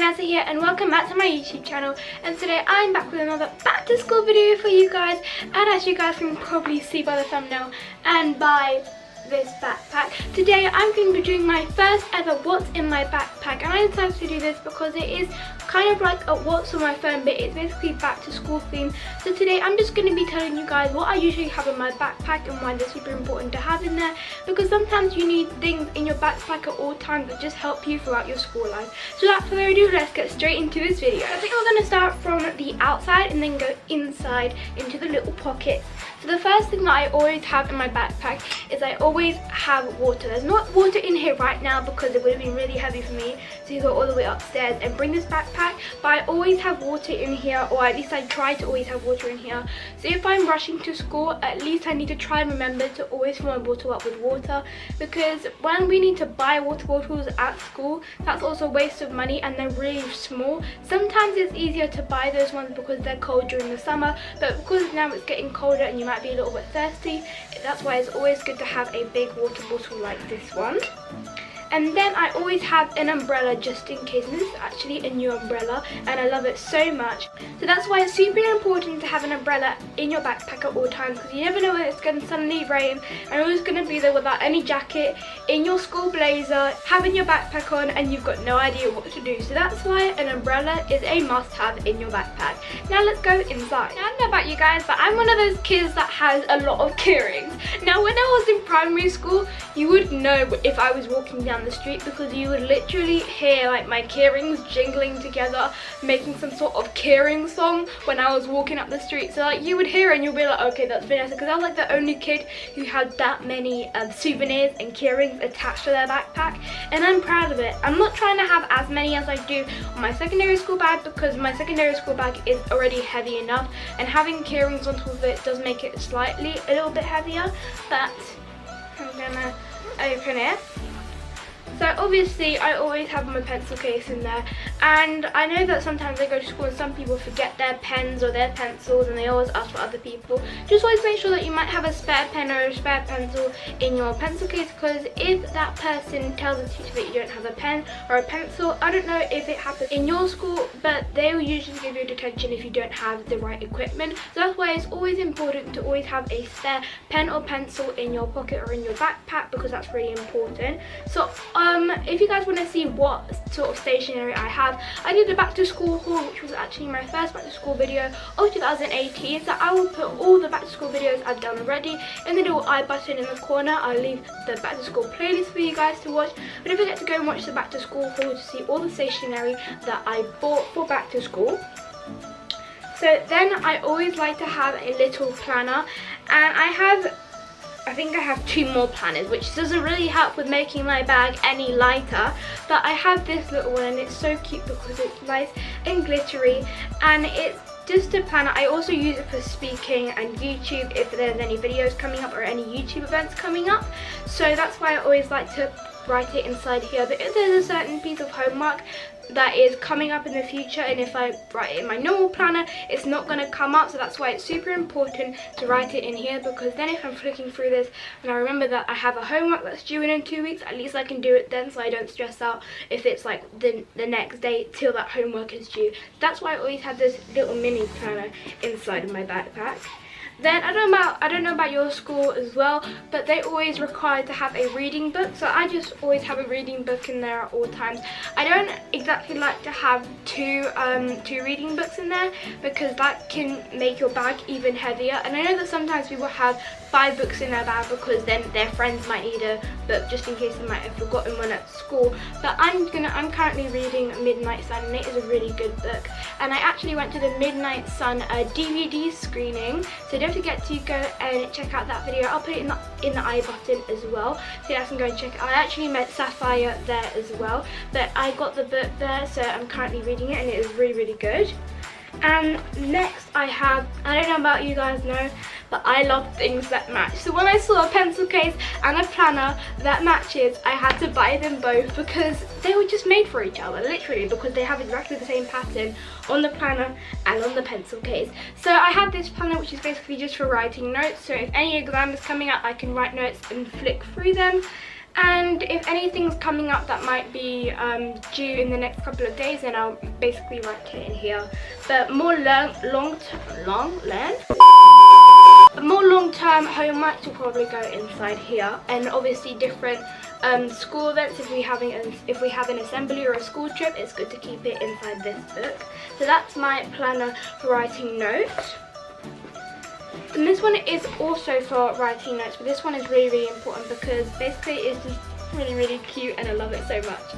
Vanessa here and welcome back to my YouTube channel, and today I'm back with another back to school video for you guys. And as you guys can probably see by the thumbnail and by this backpack, today I'm going to be doing my first ever what's in my backpack, and I decided to do this because it is kind of like a what's on my phone, but it's basically back to school theme. So today I'm just going to be telling you guys what I usually have in my backpack and why they're super important to have in there, because sometimes you need things in your backpack at all times that just help you throughout your school life. So without further ado, let's get straight into this video. I think we're going to start from the outside and then go inside into the little pockets. So the first thing that I always have in my backpack is I always have water. There's not water in here right now because it would have been really heavy for me to go all the way upstairs and bring this backpack, but I always have water in here, or at least I try to always have water in here. So if I'm rushing to school, at least I need to try and remember to always fill my bottle up with water, because when we need to buy water bottles at school, that's also a waste of money and they're really small. Sometimes it's easier to buy those ones because they're cold during the summer, but because now it's getting colder and you might be a little bit thirsty, that's why it's always good to have a big water bottle like this one. And then I always have an umbrella just in case, and this is actually a new umbrella and I love it so much. So that's why it's super important to have an umbrella in your backpack at all times, because you never know when it's going to suddenly rain and you're just going to be there without any jacket, in your school blazer, having your backpack on, and you've got no idea what to do. So that's why an umbrella is a must-have in your backpack. Now let's go inside. Now, I don't know about you guys, but I'm one of those kids that has a lot of key rings. Now when I was in primary school, you would know if I was walking down the street, because you would literally hear like my key rings jingling together, making some sort of key ring song when I was walking up the street. So like you would hear it and you'll be like, okay, that's Vanessa, because I was like the only kid who had that many souvenirs and key rings attached to their backpack, and I'm proud of it. I'm not trying to have as many as I do on my secondary school bag, because my secondary school bag is already heavy enough, and having key rings on top of it does make it slightly a little bit heavier. But I'm gonna open it. So obviously I always have my pencil case in there, and I know that sometimes I go to school and some people forget their pens or their pencils and they always ask for other people. Just always make sure that you might have a spare pen or a spare pencil in your pencil case, because if that person tells the teacher that you don't have a pen or a pencil, I don't know if it happens in your school, but they will usually give you detention if you don't have the right equipment. So that's why it's always important to always have a spare pen or pencil in your pocket or in your backpack, because that's really important. So if you guys want to see what sort of stationery I have, I did a back to school haul, which was actually my first back to school video of 2018. So I will put all the back to school videos I've done already in the little I button in the corner. I'll leave the back to school playlist for you guys to watch. But don't forget to go and watch the back to school haul to see all the stationery that I bought for back to school. So then I always like to have a little planner, and I think I have two more planners, which doesn't really help with making my bag any lighter, but I have this little one and it's so cute because it's nice and glittery, and it's just a planner. I also use it for speaking and YouTube if there's any videos coming up or any YouTube events coming up. So that's why I always like to write it inside here. But if there's a certain piece of homework that is coming up in the future, and if I write it in my normal planner, it's not going to come up. So that's why it's super important to write it in here, because then if I'm flicking through this and I remember that I have a homework that's due in 2 weeks, at least I can do it then, so I don't stress out if it's like the next day till that homework is due. That's why I always have this little mini planner inside of my backpack. Then I don't know about your school as well, but they always require to have a reading book, so I just always have a reading book in there at all times. I don't exactly like to have two reading books in there, because that can make your bag even heavier. And I know that sometimes people have 5 books in their bag because then their friends might need a book just in case they might have forgotten one at school. But I'm currently reading Midnight Sun, and it is a really good book. And I actually went to the Midnight Sun DVD screening, so don't forget to go and check out that video. I'll put it in the I button as well, so you guys can go and check it out. I actually met Sapphire there as well, but I got the book there, so I'm currently reading it and it is really, really good. And next I don't know about you guys know, but I love things that match. So when I saw a pencil case and a planner that matches, I had to buy them both because they were just made for each other, literally, because they have exactly the same pattern on the planner and on the pencil case. So I have this planner, which is basically just for writing notes, so if any exam is coming up I can write notes and flick through them. and if anything's coming up that might be due in the next couple of days, then I'll basically write it in here. But more long-term homework will probably go inside here, and obviously different school events. If we have an assembly or a school trip, it's good to keep it inside this book. So that's my planner for writing notes. And this one is also for writing notes, but this one is really, really important because basically it's just really, really cute and I love it so much.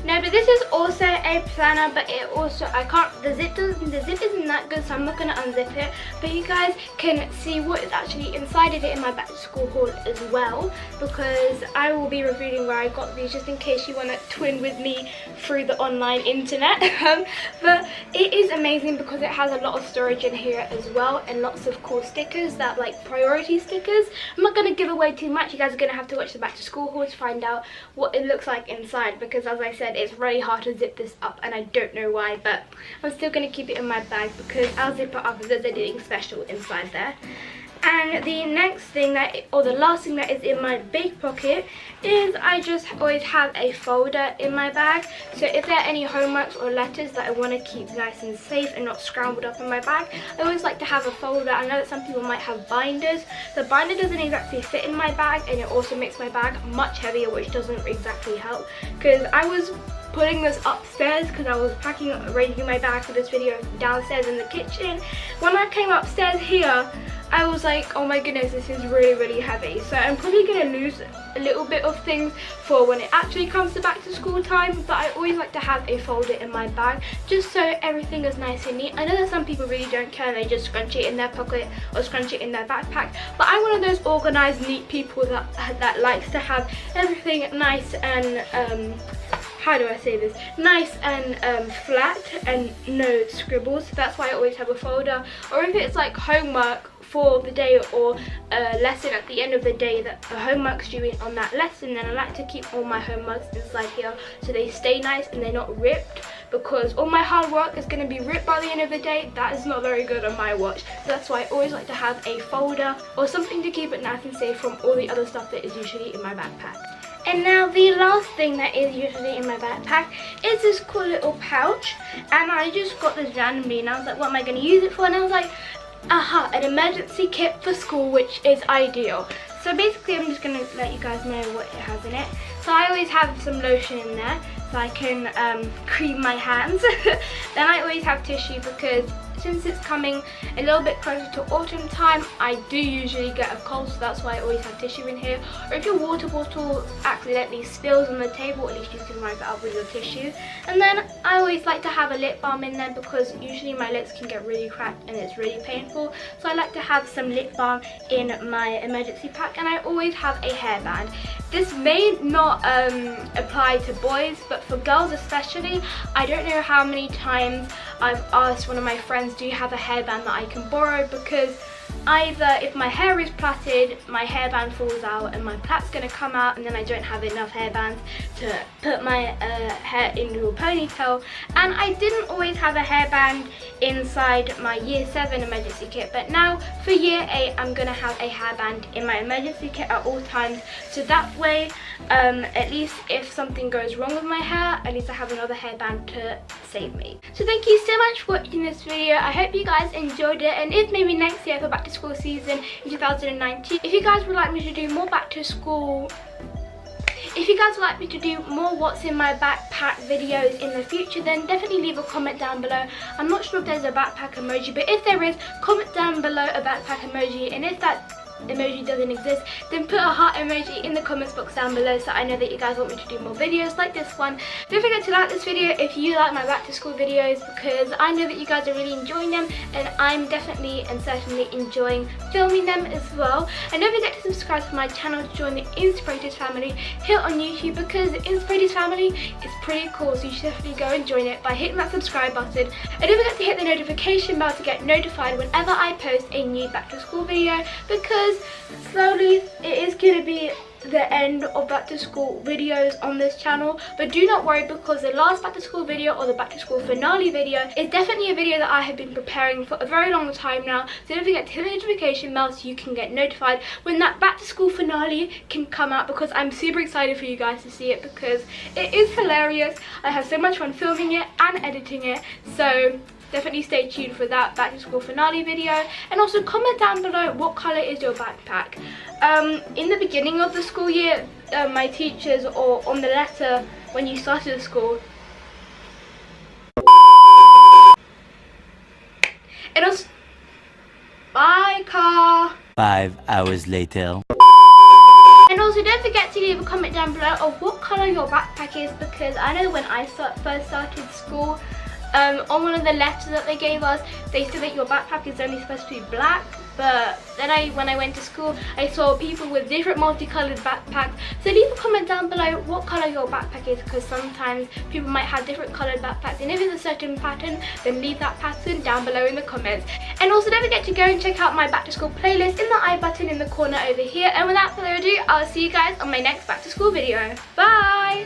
No, but this is also a planner, but it also, the zip isn't that good, so I'm not going to unzip it. But you guys can see what is actually inside of it in my back to school haul as well, because I will be revealing where I got these just in case you want to twin with me through the online internet. But it is amazing because it has a lot of storage in here as well, and lots of cool stickers, that like priority stickers. I'm not going to give away too much. You guys are going to have to watch the back to school haul to find out what it looks like inside, because as I said, it's really hard to zip this up and I don't know why, but I'm still going to keep it in my bag because I'll zip it up if there's anything special inside there. And the next thing the last thing that is in my big pocket is I just always have a folder in my bag. So if there are any homeworks or letters that I want to keep nice and safe and not scrambled up in my bag, I always like to have a folder. I know that some people might have binders. The binder doesn't exactly fit in my bag, and it also makes my bag much heavier, which doesn't exactly help, because I was putting this upstairs because I was arranging my bag for this video downstairs in the kitchen. When I came upstairs here, I was like, oh my goodness, this is really, really heavy. So I'm probably going to lose a little bit of things for when it actually comes to back to school time, but I always like to have a folder in my bag just so everything is nice and neat. I know that some people really don't care and they just scrunch it in their pocket or scrunch it in their backpack, but I'm one of those organized, neat people that likes to have everything nice and how do I say this? Nice and flat and no scribbles. That's why I always have a folder. Or if it's like homework for the day or a lesson at the end of the day that the homework's due on that lesson, then I like to keep all my homeworks inside here so they stay nice and they're not ripped, because all my hard work is going to be ripped by the end of the day. That is not very good on my watch. So that's why I always like to have a folder or something to keep it nice and safe from all the other stuff that is usually in my backpack. And now the last thing that is usually in my backpack is this cool little pouch, and I just got this randomly and I was like, what am I going to use it for? And I was like, aha, an emergency kit for school, which is ideal. So basically I'm just going to let you guys know what it has in it. So I always have some lotion in there so I can cream my hands. Then I always have tissue because since it's coming a little bit closer to autumn time, I do usually get a cold, so that's why I always have tissue in here. Or if your water bottle accidentally spills on the table, at least you can wipe it up with your tissue. And then I always like to have a lip balm in there because usually my lips can get really cracked and it's really painful. So I like to have some lip balm in my emergency pack, and I always have a hairband. This may not apply to boys, but for girls especially, I don't know how many times I've asked one of my friends, do you have a hairband that I can borrow? Because either if my hair is plaited, my hairband falls out and my plait's going to come out, and then I don't have enough hairbands to put my hair into a ponytail. And I didn't always have a hairband inside my year 7 emergency kit, but now for year 8 I'm going to have a hairband in my emergency kit at all times, so that way at least if something goes wrong with my hair, at least I have another hairband to save me. So thank you so much for watching this video. I hope you guys enjoyed it, and if maybe next year for back to school season in 2019, if you guys would like me to do more back to school, if you guys would like me to do more what's in my backpack videos in the future, then definitely leave a comment down below. I'm not sure if there's a backpack emoji, but if there is, comment down below a backpack emoji, and if that emoji doesn't exist, then put a heart emoji in the comments box down below so I know that you guys want me to do more videos like this one. Don't forget to like this video if you like my back to school videos, because I know that you guys are really enjoying them, and I'm definitely and certainly enjoying filming them as well. And don't forget to subscribe to my channel to join the Inspirators family here on YouTube, because the Inspirators family is pretty cool, so you should definitely go and join it by hitting that subscribe button. And don't forget to hit the notification bell to get notified whenever I post a new back to school video, because slowly it is going to be the end of back to school videos on this channel, but do not worry, because the last back to school video, or the back to school finale video, is definitely a video that I have been preparing for a very long time now. So don't forget to hit the notification bell so you can get notified when that back to school finale can come out, because I'm super excited for you guys to see it, because it is hilarious. I have so much fun filming it and editing it, so definitely stay tuned for that back to school finale video. And also comment down below what colour is your backpack. In the beginning of the school year, my teachers, or on the letter when you started the school, it was bye car. 5 hours later. And also don't forget to leave a comment down below of what colour your backpack is, because I know when I first started school, on one of the letters that they gave us, they said that your backpack is only supposed to be black, but then when I went to school, I saw people with different multicolored backpacks. So leave a comment down below what colour your backpack is, because sometimes people might have different coloured backpacks, and if it's a certain pattern, then leave that pattern down below in the comments. And also don't forget to go and check out my back to school playlist in the I button in the corner over here. And without further ado, I'll see you guys on my next back to school video. Bye!